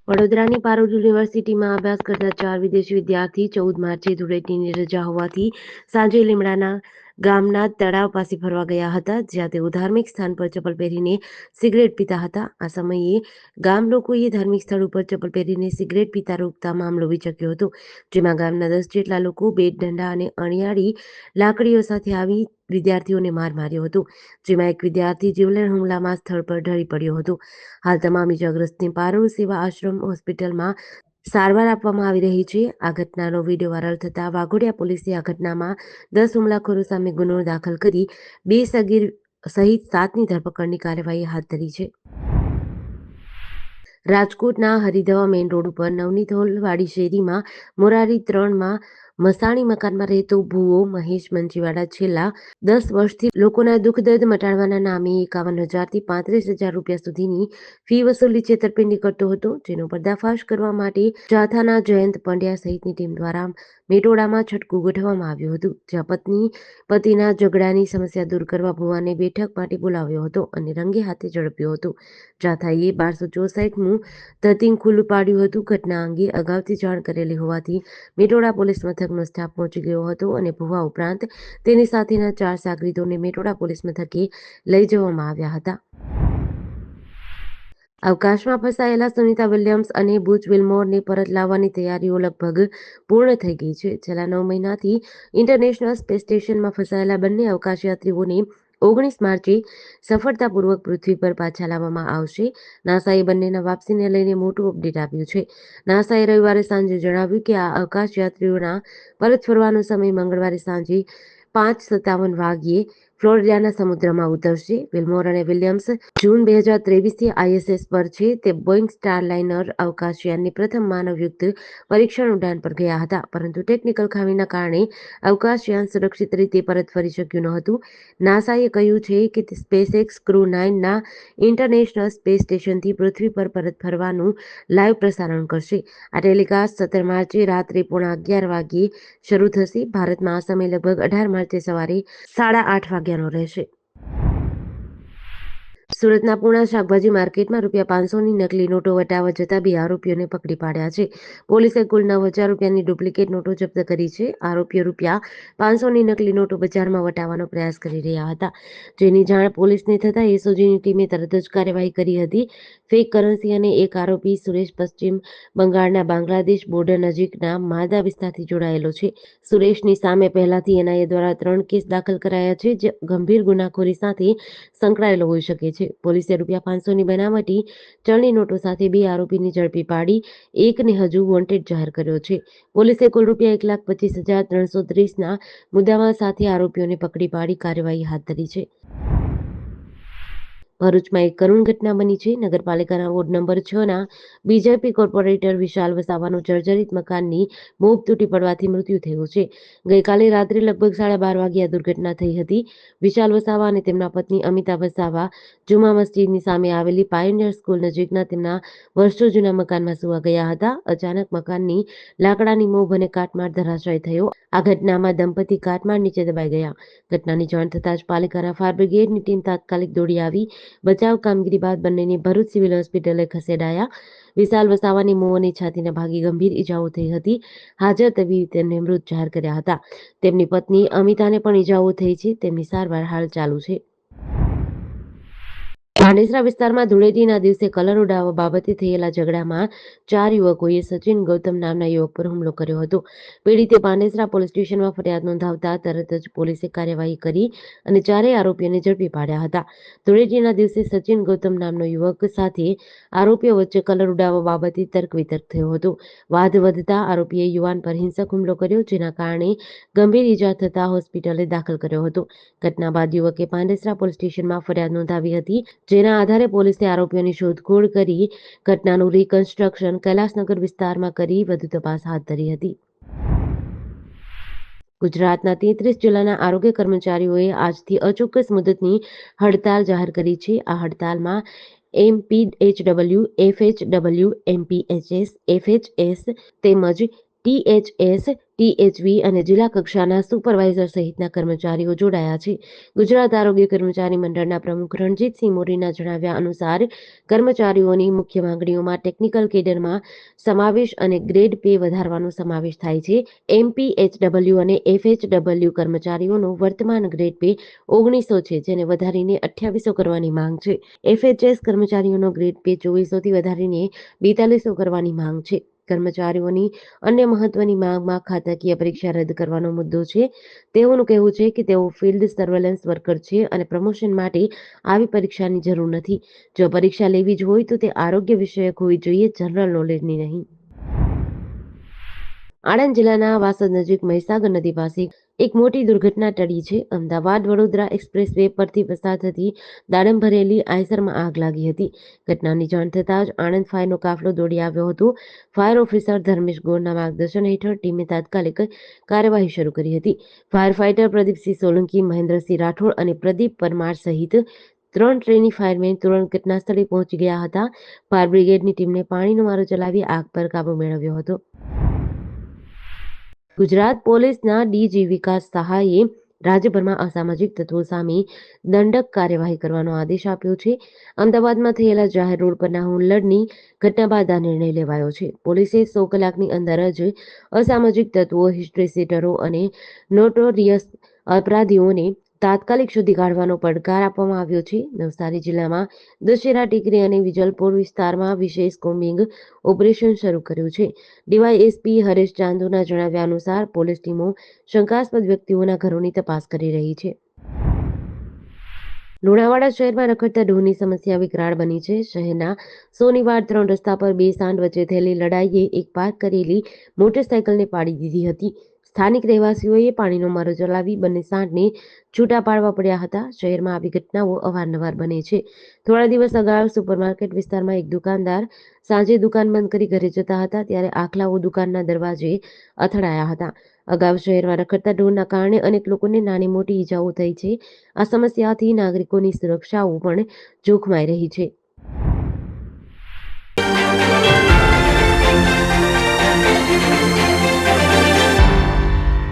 વડોદરાની પારુલ યુનિવર્સિટીમાં અભ્યાસ કરતા 4 વિદેશી વિદ્યાર્થી 14 માર્ચે ધૂળેટીની રજા હોવાથી સાંજે લીમડાના ગામના તળાવ પાસે ફરવા ગયા હતા, જ્યાં તેઓ ધાર્મિક સ્થાન પર ચપ્પલ પહેરીને સિગરેટ પીતા હતા. આ સમયે ગામ લોકોએ ધાર્મિક સ્થળ ઉપર ચપ્પલ પહેરીને સિગરેટ પીતા રોકતા મામલો વિચક્યો હતો, જેમાં ગામના 10 જેટલા લોકો બેટ, દંડા અને અણિયાળી લાકડીઓ સાથે આવી વિદ્યાર્થીઓને માર માર્યો હતો, જેમાં એક વિદ્યાર્થી જીવલેણ હુમલામાં સ્થળ પર ઢળી પડ્યો હતો. હાલ તમામ ઇજાગ્રસ્તને પારુલ સેવા આશ્રમ હોસ્પિટલમાં સારવાર આપવામાં આવી રહી છે. આ ઘટનાનો વિડીયો વાયરલ થતાં વાઘોડિયા પોલીસે આ ઘટનામાં 10 હુમલાખોરો સામે ગુનો દાખલ કરી 2 સગીર સહિત 7ની ધરપકડની કાર્યવાહી હાથ ધરી છે. રાજકોટના હરિધવા મેઇન રોડ ઉપર નવનીત હોલવાડી શેરીમાં મોરારી 3માં મસાણી મકાનમાં રહેતો ભૂવો મહેશ મંજીવાડા છેલ્લા 10 વર્ષથી લોકોના દુઃખ દર્દ મટાડવાના નામે 51,000 થી 35,000 રૂપિયા સુધીની ફી વસૂલી છેતરપિંડી કરતો હતો, જેનો પર્દાફાશ કરવા માટે જાથાના જયંત પંડ્યા સહિતની ટીમ દ્વારા મેટોડામાં છટકું ગોઠવવામાં આવ્યું હતું, જ્યાં પતિના ઝઘડાની સમસ્યા દૂર કરવા ભૂવાને બેઠક માટે બોલાવ્યો હતો અને રંગે હાથે ઝડપ્યો હતો. જાથાએ 1264મું ધતિંગ ખુલ્લું પાડ્યું હતું. ઘટના અંગે અગાઉથી જાણ કરેલી હોવાથી મેટોડા પોલીસ મથકનો સ્ટાફ પહોંચી ગયો હતો અને ભૂવા ઉપરાંત તેની સાથેના 4 સાગરીતોને મેટોડા પોલીસ મથકે લઈ જવામાં આવ્યા હતા. અવકાશમાં ફસાયેલા સુનિતા વિલિયમ્સ અને બુચ વિલ્મોરને પરત લાવવાની તૈયારીઓ લગભગ પૂર્ણ થઈ ગઈ છે. છેલ્લા 9 મહિનાથી ઇન્ટરનેશનલ સ્પેસ સ્ટેશનમાં ફસાયેલા બંને અવકાશયાત્રીઓને 19 માર્ચે સફળતાપૂર્વક પૃથ્વી પર પાછા લાવવામાં આવશે. નાસાએ બંનેના વાપસીને લઈને મોટું અપડેટ આપ્યું છે. નાસાએ રવિવારે સાંજે જણાવ્યું કે આ અવકાશયાત્રીઓના પરત ફરવાનો સમય મંગળવારે સાંજે 5:57 વાગ્યે ફ્લોરિડાના સમુદ્રમાં ઉતરશે. વિલ્મોર અને વિલિયમ્સ જૂન 2023થી ISS પર છે. તે બોઇંગ સ્ટારલાઇનર અવકાશયાનની પ્રથમ માનવયુક્ત પરીક્ષણ ઉડાન પર ગયા હતા, પરંતુ ટેકનિકલ ખામીના કારણે અવકાશયાન સુરક્ષિત રીતે પરત ફરી શક્યું ન હતું. નાસાએ કહ્યું છે કે તે સ્પેસએક્સ ક્રૂ 9ના ઇન્ટરનેશનલ સ્પેસ સ્ટેશનથી પૃથ્વી પર પરત ફરવાનું લાઈવ પ્રસારણ કરશે. આ ટેલિકાસ્ટ 17 માર્ચે રાત્રે 11:15 વાગ્યે શરૂ થશે. ભારતમાં આ સમય લગભગ 18 માર્ચે સવારે 8:30 વાગ્યાનો રહેશે. સુરતના પૂણા શાકભાજી માર્કેટમાં ₹500ની નકલી નોટો વટાવવા જતા 2 આરોપીઓને પકડી પાડ્યા છે. પોલીસે કુલ 9,000 રૂપિયાની ડુપ્લિકેટ નોટો જપ્ત કરી છે. આરોપીઓ ₹500ની નકલી નોટો બજારમાં વટાવવાનો પ્રયાસ કરી રહ્યા હતા, જેની જાણ પોલીસને થતાં એસઓજીની ટીમે તરત જ કાર્યવાહી કરી હતી. ફેક કરન્સી અને એક આરોપી સુરેશ પશ્ચિમ બંગાળના બાંગ્લાદેશ બોર્ડર નજીકના માદા વિસ્તારથી જોડાયેલો છે. સુરેશની સામે પહેલાથી એનઆઈએ દ્વારા 3 કેસ દાખલ કરાયા છે, જે ગંભીર ગુનાખોરી સાથે સંકળાયેલો હોઈ શકે છે. પોલીસે ₹500ની બનાવટી ચલણી નોટો સાથે 2 આરોપીને ઝડપી પાડી એકને હજુ વોન્ટેડ જાહેર કર્યો છે. પોલીસે કુલ ₹1,25,330ના મુદ્દામાલ સાથે આરોપીઓને પકડી પાડી કાર્યવાહી હાથ ધરી છે. ભરૂચમાં એક કરુણ ઘટના બની છે. નગરપાલિકાના વોર્ડ નંબર 6ના બીજેપી કોર્પોરેટર વિશાલ વસાવાનું જર્જરિત મકાનની મોબ તૂટી પડવાથી મૃત્યુ થયું છે. ગઈકાલે રાત્રે લગભગ 12:30 વાગ્યે આ દુર્ઘટના થઈ હતી. વિશાલ વસાવા અને તેમના પત્ની અમિતા વસાવા જુમા મસ્જિદની સામે આવેલી પાયોનિયર સ્કૂલ નજીકના તેમના વર્ષો જૂના મકાનમાં સૂવા ગયા હતા. અચાનક મકાનની લાકડાની મોબ અને કાટમાળ ધરાશાયી થયો. આ ઘટનામાં દંપતી કાટમાળ નીચે દબાઈ ગયા. ઘટનાની જાણ થતાં જ પાલિકાના ફાયર બ્રિગેડની ટીમ તાત્કાલિક દોડી આવી બચાવ કામગીરી બાદ બંનેને ભરૂચ સિવિલ હોસ્પિટલે ખસેડાયા. વિશાલ વસાવાની મોં અને છાતીના ભાગે ગંભીર ઈજાઓ થઈ હતી. હાજર તબીબે તેમને મૃત જાહેર કર્યા હતા. તેમની પત્ની અમિતાને પણ ઈજાઓ થઈ છે. તેમની સારવાર હાલ ચાલુ છે. પાંડેસરા વિસ્તારમાં ધૂળેટીના દિવસે કલર ઉડાવવા બાબતે થયેલા ઝઘડામાં 4 યુવકોએ સચિન ગૌતમ નામના યુવક પર હુમલો કર્યો હતો. પીડિતે પાંડેસરા પોલીસ સ્ટેશનમાં ફરિયાદ નોંધાવતા તરત જ પોલીસે કાર્યવાહી કરી અને 4 આરોપીઓને ઝડપી પાડ્યા હતા. ધૂળેટીના દિવસે સચિન ગૌતમ નામનો યુવક સાથે આરોપીઓ વચ્ચે કલર ઉડાવવા બાબતે તર્ક-વિતર્ક થયો હતો. વાદ વધતા આરોપીએ યુવાન પર હિંસક હુમલો કર્યો, જેના કારણે ગંભીર ઈજા થતાં હોસ્પિટલે દાખલ કર્યો હતો. ઘટના બાદ યુવકે પાંડેસરા પોલીસ સ્ટેશનમાં ફરિયાદ નોંધાવી હતી, જેના આધારે પોલીસે આરોપીઓની શોધખોળ કરી ઘટનાનું રિકન્સ્ટ્રક્શન કૈલાસનગર વિસ્તારમાં કરી વધુ તપાસ હાથ ધરી હતી. ગુજરાતના 33 જિલ્લાના આરોગ્ય કર્મચારીઓએ આજથી અચોક્કસ મુદતની હડતાલ જાહેર કરી છે. આ હડતાલમાં MPHW, FHW, MPHS, FHS તેમજ ટીએચએસ, ટીએચવી અને જિલ્લા કક્ષાના સુપરવાઇઝર સહિતના કર્મચારીઓ જોડાયા છે. ગુજરાત આરોગ્ય કર્મચારી મંડળના પ્રમુખ રણજીતસિંહ મોરીના જણાવ્યા અનુસાર કર્મચારીઓની મુખ્ય માંગણીઓમાં ટેકનિકલ કેડરમાં સમાવેશ અને ગ્રેડ પે વધારવાનો સમાવેશ થાય છે. એમપીએચડબલ્યુ અને એફએચડબલ્યુ કર્મચારીઓનો વર્તમાન ગ્રેડ પે 1900 છે, જેને વધારીને 2800 કરવાની માંગ છે. એફએચએસ કર્મચારીઓનો ગ્રેડ પે 2400થી વધારીને 4200 કરવાની માંગ છે. કર્મચારીઓની અન્ય મહત્વની માંગમાં ખાતાકીય પરીક્ષા રદ કરવાનો મુદ્દો છે. તેઓનું કહેવું છે કે તેઓ ફિલ્ડ સર્વેલન્સ વર્કર છે અને પ્રમોશન માટે આવી પરીક્ષાની જરૂર નથી. જો પરીક્ષા લેવી જ હોય તો તે આરોગ્ય વિષયક હોવી જોઈએ, જનરલ નોલેજની નહીં. આણંદ જિલ્લાના વાસદ નજીક મહીસાગર નદી પાસે એક મોટી દુર્ઘટના ટળી છે. અમદાવાદ-વડોદરા એક્સપ્રેસ વે પરથી પસાર થતી દાડમ ભરેલી આઈસરમાં આગ લાગી હતી. ઘટનાની જાણ થતાં જ આણંદ ફાયરનો કાફલો દોડી આવ્યો હતો. ફાયર ઓફિસર ધર્મેશ ગોરના માર્ગદર્શન હેઠળ ટીમે તાત્કાલિક કાર્યવાહી શરૂ કરી હતી. ફાયર ફાઇટર પ્રદીપસિંહ સોલંકી, મહેન્દ્રસિંહ રાઠોડ અને પ્રદીપ પરમાર સહિત 3 ટ્રેની ફાયરમેન તુરંત ઘટનાસ્થળે પહોંચી ગયા હતા. ફાયર બ્રિગેડની ટીમને પાણીનો મારો ચલાવી આગ પર કાબૂ મેળવ્યો હતો. ગુજરાત પોલીસના ડીજી વિકાસ સહાયે રાજ્યભરમાં અસામાજિક તત્વો સામે દંડક કાર્યવાહી કરવાનો આદેશ આપ્યો છે. અમદાવાદમાં થયેલા જાહેર રોડ પરના હુલ્લડની ઘટના બાદ આ નિર્ણય લેવાયો છે. પોલીસે 100 કલાકની અંદર જ અસામાજિક તત્વો, હિસ્ટ્રી સીટરો અને નોટોરિયસ અપરાધીઓને તાત્કાલિક શોધી કાઢવાનો પડકાર આપવામાં આવ્યો છે. નવસારી જિલ્લામાં દશેરા ટેકરી અને વિજલપોર વિસ્તારમાં વિશેષ કોમ્બિંગ ઓપરેશન શરૂ કર્યું છે. ડીવાયએસપી હરેશ ચાંદુના જણાવ્યા અનુસાર પોલીસ ટીમો શંકાસ્પદ વ્યક્તિઓના ઘરોની તપાસ કરી રહી છે. લુણાવાડા શહેરમાં રખડતા ઢોરની સમસ્યા વિકરાળ બની છે. શહેરના સોનીવાડ 3 રસ્તા પર 2 સાંઢ વચ્ચે થયેલી લડાઈએ એક પાર્ક કરેલી મોટરસાયકલને પાડી દીધી હતી. સ્થાનિક રહેવાસીઓએ પાણીનો મારો ચલાવી બંને સાંઢને છૂટા પાડવા પડ્યા હતા. શહેરમાં આવી ઘટનાઓ અવારનવાર બને છે. થોડા દિવસ અગાઉ સુપરમાર્કેટ વિસ્તારમાં એક દુકાનદાર સાંજે દુકાન બંધ કરી ઘરે જતા હતા, ત્યારે આખલાઓ દુકાનના દરવાજે અથડાયા હતા. અગાઉ શહેરમાં રખડતા ઢોરના કારણે અનેક લોકોને નાની મોટી ઈજાઓ થઈ છે. આ સમસ્યાથી નાગરિકોની સુરક્ષાઓ પણ જોખમાઈ રહી છે.